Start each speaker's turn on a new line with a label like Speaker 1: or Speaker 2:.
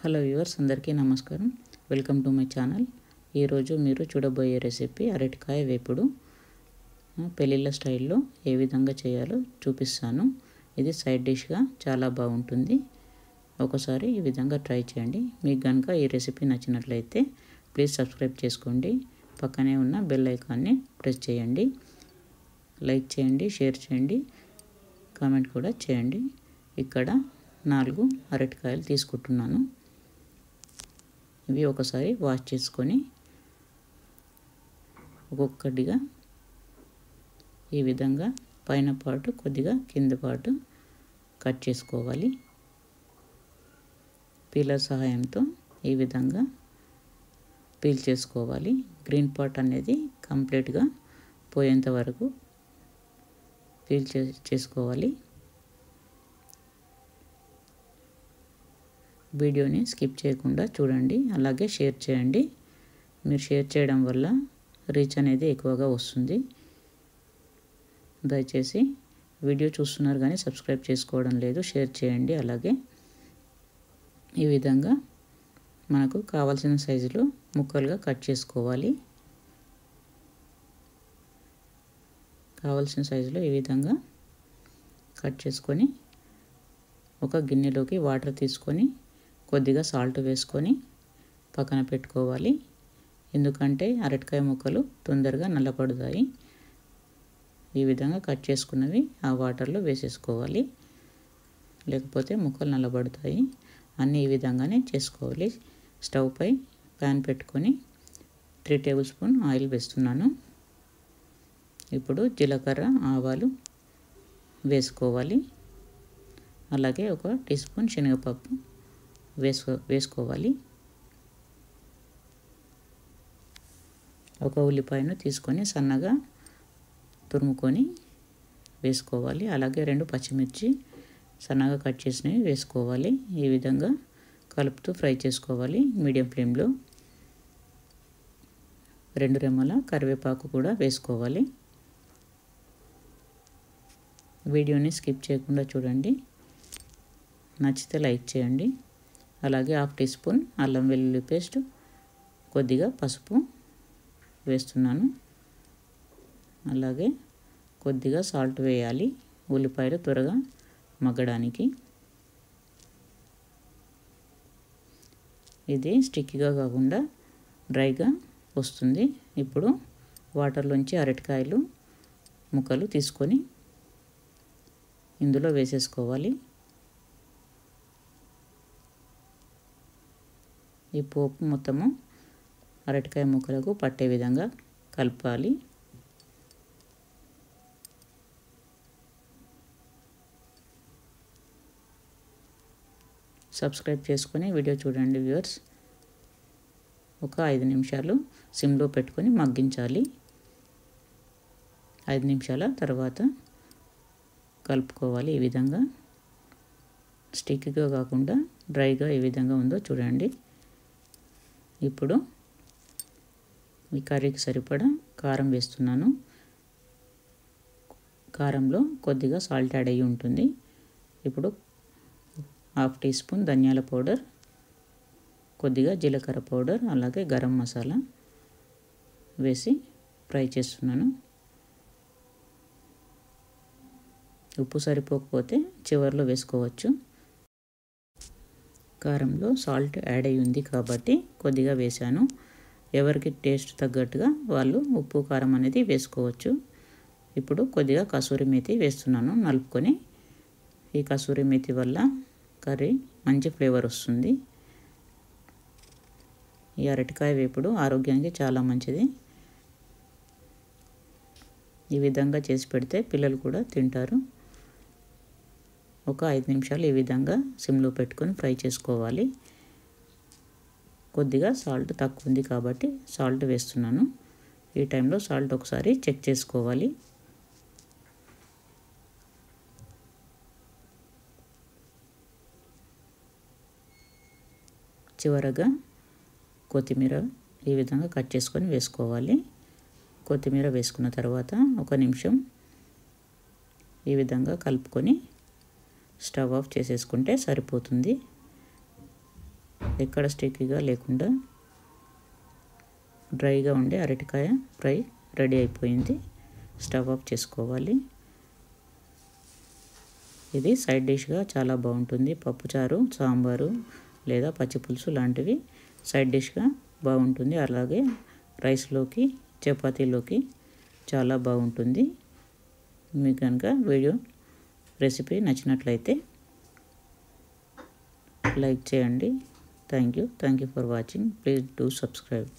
Speaker 1: Hello viewers, అందరికీ నమస్కారం. Welcome to my channel. ఈరోజు మీరు చూడబోయే రెసిపీ అరటికాయ వేపుడు. పెళ్ళిళ్ళ స్టైల్లో ఏ విధంగా చేయాలో చూపిస్తాను. ఇది సైడ్ డిష్గా చాలా బాగుంటుంది. ఒకసారి ఈ విధంగా ట్రై చేయండి. మీకు కనుక ఈ రెసిపీ నచ్చినట్లయితే ప్లీజ్ సబ్స్క్రైబ్ చేసుకోండి. పక్కనే ఉన్న బెల్ ఐకాన్ని ప్రెస్ చేయండి. లైక్ చేయండి, షేర్ చేయండి, కామెంట్ కూడా చేయండి. ఇక్కడ 4 అరటికాయలు తీసుకుంటున్నాను. ఇవి ఒకసారి వాష్ చేసుకొని ఒక్కొక్కటిగా ఈ విధంగా పైన పాటు కొద్దిగా కింద పాటు కట్ చేసుకోవాలి. పీలర్ సహాయంతో ఈ విధంగా పీల్ చేసుకోవాలి. గ్రీన్ పార్ట్ అనేది కంప్లీట్గా పోయేంత వరకు పీల్ చేసుకోవాలి. వీడియోని స్కిప్ చేయకుండా చూడండి, అలాగే షేర్ చేయండి. మీరు షేర్ చేయడం వల్ల రీచ్ అనేది ఎక్కువగా వస్తుంది. దయచేసి వీడియో చూస్తున్నారు కానీ సబ్స్క్రైబ్ చేసుకోవడం లేదు, షేర్ చేయండి. అలాగే ఈ విధంగా మనకు కావాల్సిన సైజులో ముక్కలుగా కట్ చేసుకోవాలి. కావాల్సిన సైజులో ఈ విధంగా కట్ చేసుకొని ఒక గిన్నెలోకి వాటర్ తీసుకొని కొద్దిగా సాల్ట్ వేసుకొని పక్కన పెట్టుకోవాలి. ఎందుకంటే అరటికాయ ముక్కలు తొందరగా నల్లపడతాయి. ఈ విధంగా కట్ చేసుకున్నవి ఆ వాటర్లో వేసేసుకోవాలి, లేకపోతే ముక్కలు నల్లబడతాయి. అన్నీ ఈ విధంగానే చేసుకోవాలి. స్టవ్ పై ప్యాన్ పెట్టుకొని 3 టేబుల్ స్పూన్ ఆయిల్ వేస్తున్నాను. ఇప్పుడు జీలకర్ర, ఆవాలు వేసుకోవాలి. అలాగే 1 టీ స్పూన్ శనగపప్పు వేసుకోవాలి. ఒక ఉల్లిపాయను తీసుకొని సన్నగా తురుముకొని వేసుకోవాలి. అలాగే 2 పచ్చిమిర్చి సన్నగా కట్ చేసినవి వేసుకోవాలి. ఈ విధంగా కలుపుతూ ఫ్రై చేసుకోవాలి మీడియం ఫ్లేమ్లో. 2 రెమ్మల కరివేపాకు కూడా వేసుకోవాలి. వీడియోని స్కిప్ చేయకుండా చూడండి. నచ్చితే లైక్ చేయండి. అలాగే 1/2 టీ స్పూన్ అల్లం వెల్లుల్లి పేస్ట్, కొద్దిగా పసుపు వేస్తున్నాను. అలాగే కొద్దిగా సాల్ట్ వేయాలి, ఉల్లిపాయలు త్వరగా మగ్గడానికి. ఇది స్టిక్కీగా కాకుండా డ్రైగా వస్తుంది. ఇప్పుడు వాటర్లోంచి అరటికాయలు ముక్కలు తీసుకొని ఇందులో వేసేసుకోవాలి. ఈ పోపు మొత్తము అరటికాయ ముక్కలకు పట్టే విధంగా కలపాలి. సబ్స్క్రైబ్ చేసుకొని వీడియో చూడండి వ్యూవర్స్. ఒక 5 నిమిషాలు సిమ్లో పెట్టుకొని మగ్గించాలి. 5 నిమిషాల తర్వాత కలుపుకోవాలి. ఈ విధంగా స్టిక్గా కాకుండా డ్రైగా ఏ విధంగా ఉందో చూడండి. ఇప్పుడు ఈ కర్రీకి సరిపడా కారం వేస్తున్నాను. కారంలో కొద్దిగా సాల్ట్ యాడ్ అయ్యి ఉంటుంది. ఇప్పుడు 1/2 టీ స్పూన్ ధనియాల పౌడర్, కొద్దిగా జీలకర్ర పౌడర్, అలాగే గరం మసాలా వేసి ఫ్రై చేస్తున్నాను. ఉప్పు సరిపోకపోతే చివరిలో వేసుకోవచ్చు. కారంలో సాల్ట్ యాడ్ అయ్యి ఉంది కాబట్టి కొద్దిగా వేశాను. ఎవరికి టేస్ట్ తగ్గట్టుగా వాళ్ళు ఉప్పు కారం అనేది వేసుకోవచ్చు. ఇప్పుడు కొద్దిగా కసూరి మేతి వేస్తున్నాను నలుపుకొని. ఈ కసూరి మేతి వల్ల కర్రీ మంచి ఫ్లేవర్ వస్తుంది. ఈ అరటికాయ వేపుడు ఆరోగ్యానికి చాలా మంచిది. ఈ విధంగా చేసి పెడితే పిల్లలు కూడా తింటారు. ఒక 5 నిమిషాలు ఈ విధంగా సిమ్లో పెట్టుకొని ఫ్రై చేసుకోవాలి. కొద్దిగా సాల్ట్ తక్కువ ఉంది కాబట్టి సాల్ట్ వేస్తున్నాను. ఈ టైంలో సాల్ట్ ఒకసారి చెక్ చేసుకోవాలి. చివరగా కొత్తిమీర ఈ విధంగా కట్ చేసుకొని వేసుకోవాలి. కొత్తిమీర వేసుకున్న తర్వాత 1 నిమిషం ఈ విధంగా కలుపుకొని స్టవ్ ఆఫ్ చేసేసుకుంటే సరిపోతుంది. ఎక్కడ స్టిక్కీగా లేకుండా డ్రైగా ఉండే అరటికాయ ఫ్రై రెడీ అయిపోయింది. స్టవ్ ఆఫ్ చేసుకోవాలి. ఇది సైడ్ డిష్గా చాలా బాగుంటుంది. పప్పుచారు, సాంబారు లేదా పచ్చిపులుసు లాంటివి సైడ్ డిష్గా బాగుంటుంది. అలాగే రైస్లోకి, చపాతీలోకి చాలా బాగుంటుంది. మీకు కనుక రెసిపీ నచ్చినట్లయితే లైక్ చేయండి. Thank you for watching. Please do subscribe.